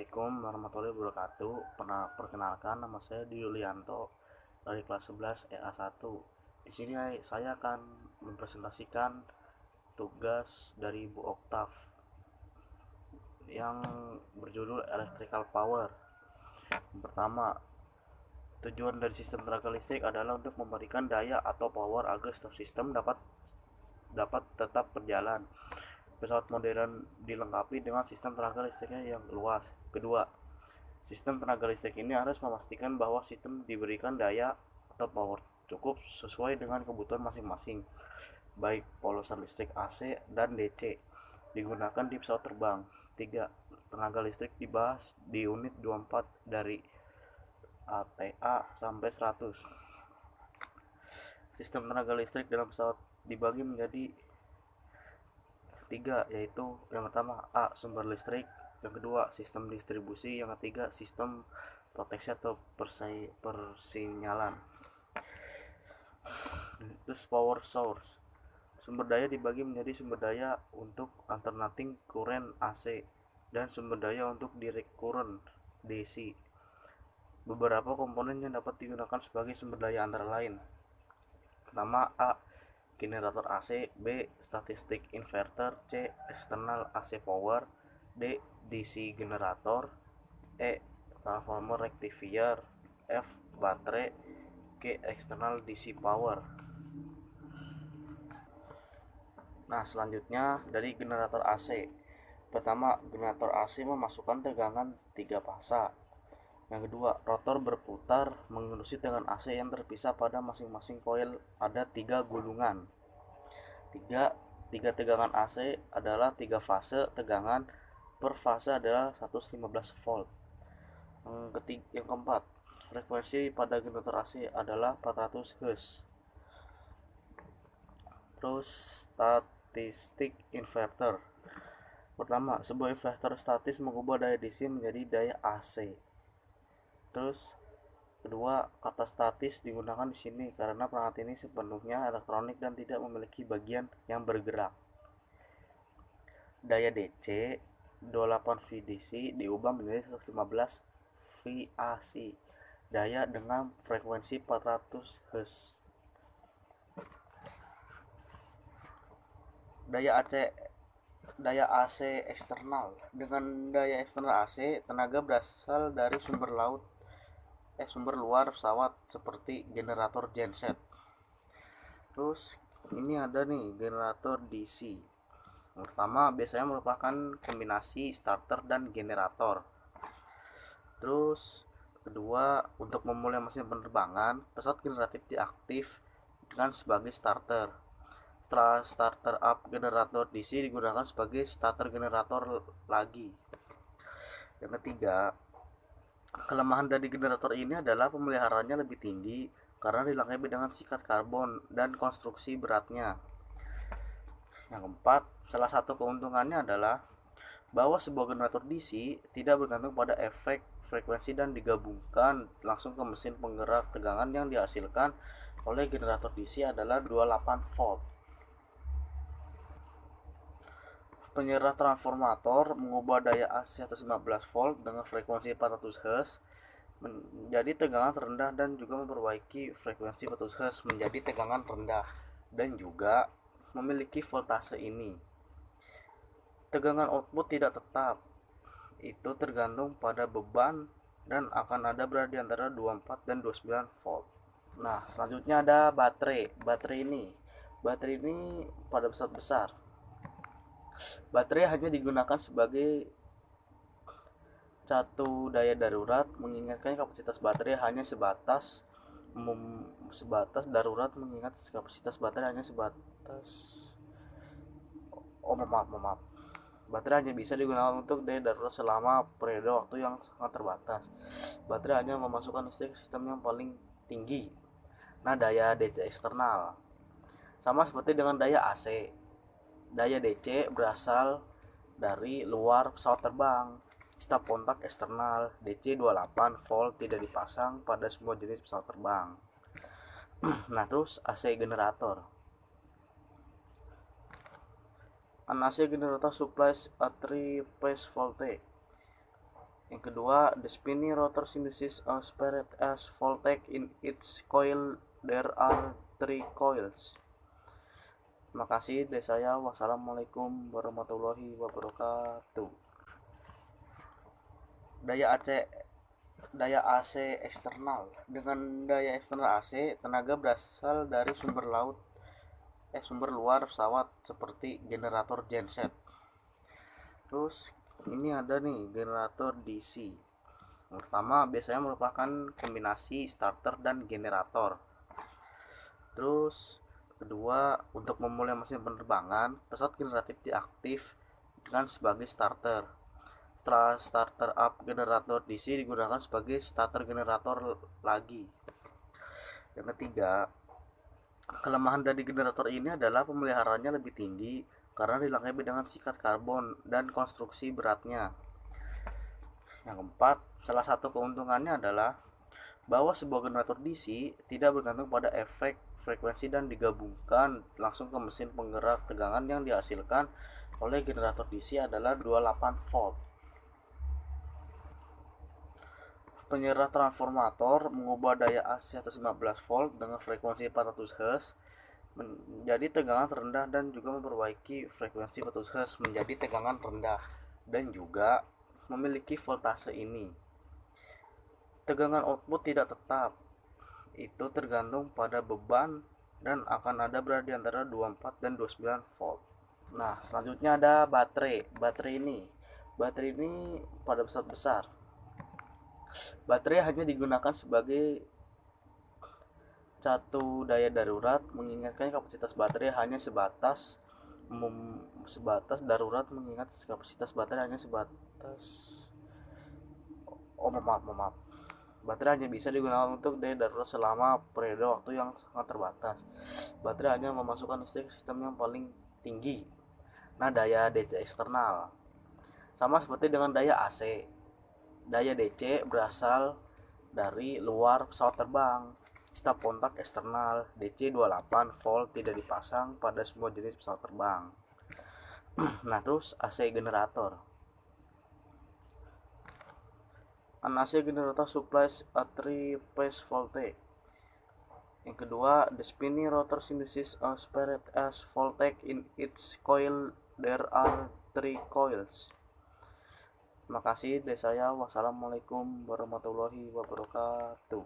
Assalamualaikum warahmatullahi wabarakatuh. Perkenalkan, nama saya Yulianto dari kelas 11 EA1. Di sini saya akan mempresentasikan tugas dari Bu Oktav yang berjudul Electrical Power. Yang pertama, tujuan dari sistem tenaga listrik adalah untuk memberikan daya atau power agar setiap sistem dapat tetap berjalan. Pesawat modern dilengkapi dengan sistem tenaga listriknya yang luas. Kedua, sistem tenaga listrik ini harus memastikan bahwa sistem diberikan daya atau power cukup sesuai dengan kebutuhan masing-masing, baik polosan listrik AC dan DC digunakan di pesawat terbang. 3. Tenaga listrik dibahas di unit 24 dari ATA sampai 100. Sistem tenaga listrik dalam pesawat dibagi menjadi 3, yaitu yang pertama A. Sumber listrik, yang kedua sistem distribusi, yang ketiga sistem proteksi atau persinyalan. Terus power source, sumber daya dibagi menjadi sumber daya untuk alternating current AC dan sumber daya untuk direct current DC. Beberapa komponen yang dapat digunakan sebagai sumber daya antara lain: pertama A. Generator AC, B. Statistic inverter, C. External AC power, D. DC generator, E. Transformer rectifier, F. Baterai, G. External DC power. Nah, selanjutnya dari generator AC. Pertama, generator AC memasukkan tegangan 3 fasa. Yang kedua, rotor berputar menginduksi tegangan AC yang terpisah pada masing-masing koil ada 3 gulungan. 3 tegangan AC adalah 3 fase tegangan, per fase adalah 115 volt. Yang keempat, frekuensi pada generator AC adalah 400 Hz. Terus statistik inverter. Pertama, sebuah inverter statis mengubah daya DC menjadi daya AC. Terus kedua, kata statis digunakan di sini karena perangkat ini sepenuhnya elektronik dan tidak memiliki bagian yang bergerak. Daya DC 28 VDC diubah menjadi 115 VAC, daya dengan frekuensi 400 Hz. Daya AC eksternal. Dengan daya eksternal AC, tenaga berasal dari sumber luar pesawat seperti generator genset. Terus ini ada nih generator DC. Pertama, biasanya merupakan kombinasi starter dan generator. Terus kedua, untuk memulai mesin penerbangan, pesawat generatif diaktif dengan sebagai starter. Setelah starter up, generator DC digunakan sebagai starter generator lagi. Yang ketiga, kelemahan dari generator ini adalah pemeliharaannya lebih tinggi karena dilengkapi dengan sikat karbon dan konstruksi beratnya. Yang keempat, salah satu keuntungannya adalah bahwa sebuah generator DC tidak bergantung pada efek frekuensi dan digabungkan langsung ke mesin penggerak. Tegangan yang dihasilkan oleh generator DC adalah 28 volt. Penyerah transformator mengubah daya AC 115 volt dengan frekuensi 400 Hz menjadi tegangan rendah dan juga memperbaiki frekuensi 400 Hz menjadi tegangan rendah dan juga memiliki voltase ini. Tegangan output tidak tetap, itu tergantung pada beban dan akan ada berada di antara 24 dan 29 volt. Nah, selanjutnya ada baterai. Baterai ini pada pesawat besar, baterai hanya digunakan sebagai satu daya darurat, mengingatkan kapasitas baterai hanya sebatas darurat, mengingat kapasitas baterai hanya sebatas maaf. Baterai hanya bisa digunakan untuk daya darurat selama periode waktu yang sangat terbatas. Baterai hanya memasukkan listrik ke sistem yang paling tinggi. Nah, daya DC eksternal sama seperti dengan daya AC. Daya DC berasal dari luar pesawat terbang. Staf kontak eksternal DC 28 volt tidak dipasang pada semua jenis pesawat terbang. Nah, terus AC generator. An AC generator supplies a 3-phase voltage. Yang kedua, the spinning rotor induces a spirit as voltage in its coil. There are 3 coils. Terima kasih dari saya. Wassalamualaikum warahmatullahi wabarakatuh. Daya AC daya AC eksternal. Dengan daya eksternal AC, tenaga berasal dari sumber luar pesawat seperti generator genset. Terus ini ada nih generator DC. Pertama biasanya merupakan kombinasi starter dan generator. Terus kedua, untuk memulai mesin penerbangan, pesawat generatif diaktif dengan sebagai starter. Setelah starter up, generator DC digunakan sebagai starter generator lagi. Yang ketiga, kelemahan dari generator ini adalah pemeliharaannya lebih tinggi karena dilengkapi dengan sikat karbon dan konstruksi beratnya. Yang keempat, salah satu keuntungannya adalah bahwa sebuah generator DC tidak bergantung pada efek frekuensi dan digabungkan langsung ke mesin penggerak. Tegangan yang dihasilkan oleh generator DC adalah 28 volt. Penyerah transformator mengubah daya AC atas 15 volt dengan frekuensi 400 Hz menjadi tegangan rendah dan juga memperbaiki frekuensi 400 Hz menjadi tegangan rendah dan juga memiliki voltase ini. Tegangan output tidak tetap, itu tergantung pada beban dan akan ada berada di antara 24 dan 29 volt. Nah, selanjutnya ada baterai. Baterai ini pada pesawat besar. Baterai hanya digunakan sebagai satu daya darurat, mengingatkan kapasitas baterai hanya sebatas darurat, mengingat kapasitas baterai hanya sebatas maaf. Baterai hanya bisa digunakan untuk daya darurat selama periode waktu yang sangat terbatas. Baterai hanya memasukkan listrik ke sistem yang paling tinggi. Nah, daya DC eksternal sama seperti dengan daya AC. Daya DC berasal dari luar pesawat terbang. Staf kontak eksternal DC 28 volt tidak dipasang pada semua jenis pesawat terbang. Nah, terus AC generator. An AC generator supplies a 3-phase voltage. Yang kedua, the spinning rotor induces a spirit as voltage in its coil. There are 3 coils. Terima kasih dari saya. Wassalamualaikum warahmatullahi wabarakatuh.